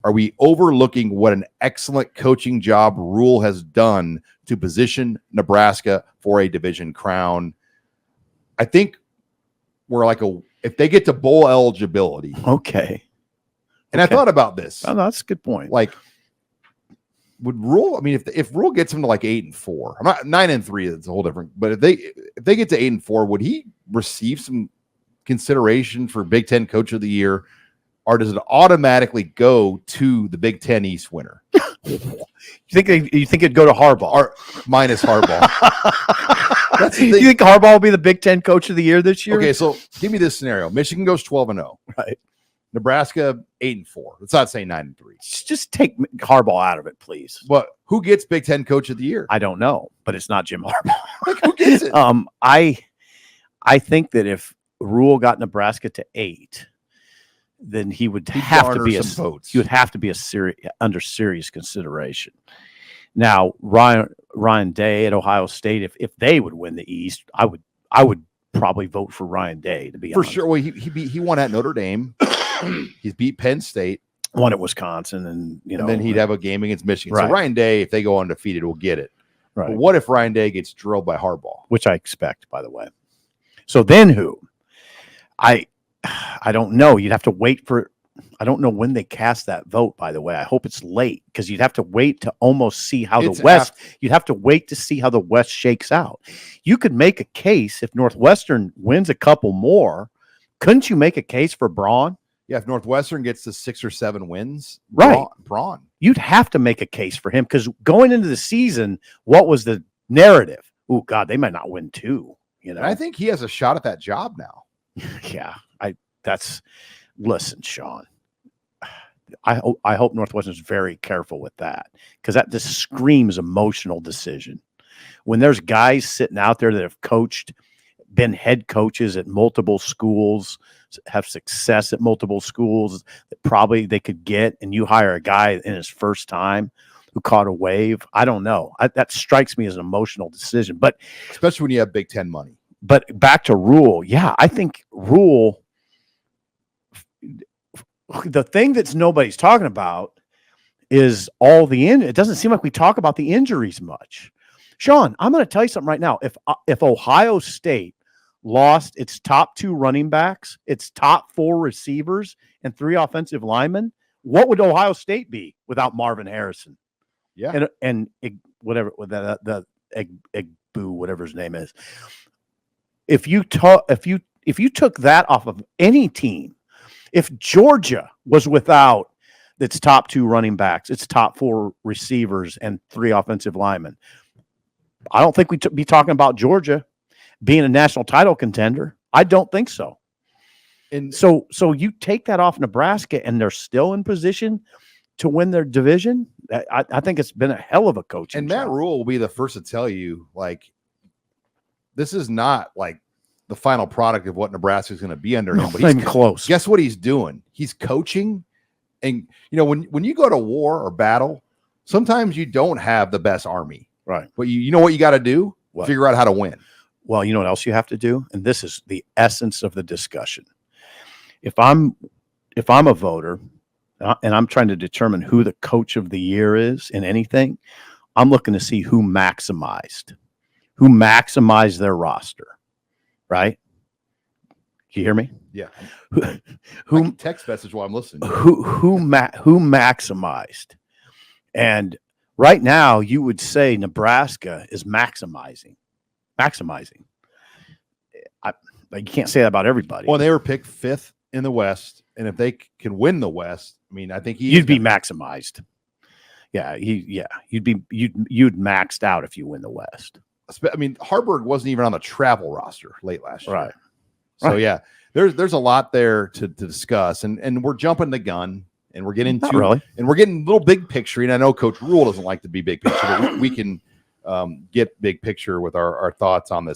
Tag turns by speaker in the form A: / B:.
A: Are we overlooking what an excellent coaching job Rhule has done to position Nebraska for a division crown? I think we're if they get to bowl eligibility.
B: Okay.
A: And I thought about this.
B: Oh, that's a good point.
A: Like, would Rhule? I mean, if Rhule gets him to 8-4, I'm not 9-3. It's a whole different. But if they get to 8-4, would he receive some consideration for Big Ten Coach of the Year, or does it automatically go to the Big Ten East winner?
B: You think it'd go to Harbaugh
A: or minus Harbaugh? That's the thing.
B: You think Harbaugh will be the Big Ten Coach of the Year this year?
A: Okay, so give me this scenario: Michigan goes 12-0,
B: right?
A: Nebraska 8-4. Let's not say 9-3.
B: Just take Harbaugh out of it, please.
A: But who gets Big Ten Coach of the Year?
B: I don't know, but it's not Jim Harbaugh.
A: Who gets it?
B: I think that if Rhule got Nebraska to 8, then he would have to be votes. He would have to be under serious consideration. Now, Ryan Day at Ohio State, if they would win the East, I would probably vote for Ryan Day, to be honest.
A: For sure. Well, he won at Notre Dame. He's beat Penn State.
B: Won at Wisconsin, and
A: then he'd have a game against Michigan.
B: Right.
A: So Ryan Day, if they go undefeated, will get it.
B: Right.
A: But what if Ryan Day gets drilled by Harbaugh?
B: Which I expect, by the way. So then who? I don't know. You'd have to wait for. I don't know when they cast that vote, by the way. I hope it's late, because you'd have to wait to almost see how the West. You'd have to wait to see how the West shakes out. You could make a case if Northwestern wins a couple more. Couldn't you make a case for Braun?
A: Yeah, if Northwestern gets to 6 or 7 wins,
B: right?
A: Braun.
B: You'd have to make a case for him, because going into the season, what was the narrative? Oh God, they might not win 2.
A: And I think he has a shot at that job now.
B: Yeah, listen, Sean. I hope Northwestern's very careful with that, because that just screams emotional decision. When there's guys sitting out there that have been head coaches at multiple schools, have success at multiple schools that probably they could get, and you hire a guy in his first time who caught a wave. I don't know. That strikes me as an emotional decision, but
A: especially when you have Big Ten money.
B: But back to Rhule. Yeah, I think Rhule. The thing that's nobody's talking about is it doesn't seem like we talk about the injuries much. Sean, I'm going to tell you something right now. If Ohio State lost its top 2 running backs, its top 4 receivers, and 3 offensive linemen, what would Ohio State be without Marvin Harrison?
A: Yeah,
B: and whatever the Egbu, whatever his name is. If you took that off of any team. If Georgia was without its top 2 running backs, its top 4 receivers, and 3 offensive linemen, I don't think we'd be talking about Georgia being a national title contender. I don't think so. And so you take that off Nebraska, and they're still in position to win their division. I think it's been a hell of a coaching
A: And Matt
B: job.
A: Rhule will be the first to tell you, this is not the final product of what Nebraska is going to be under him. But
B: he's close.
A: Guess what he's doing? He's coaching. And, when you go to war or battle, sometimes you don't have the best army.
B: Right.
A: But you know what you got to do?
B: What?
A: Figure out how to win.
B: Well, you know what else you have to do? And this is the essence of the discussion. If I'm a voter and I'm trying to determine who the coach of the year is in anything, I'm looking to see who maximized their roster. Right? Can you hear me?
A: Yeah.
B: Who
A: text message while I'm listening?
B: Who maximized? And right now, you would say Nebraska is maximizing. You can't say that about everybody.
A: Well, they were picked 5th in the West, and if they can win the West, I think
B: you'd be maximized. Yeah, you'd maxed out if you win the West.
A: Harburg wasn't even on the travel roster late last year.
B: Right.
A: So yeah, there's a lot there to discuss, and we're jumping the gun, and we're getting and we're getting a little big picture. And I know Coach Rhule doesn't like to be big picture, but we can get big picture with our thoughts on this.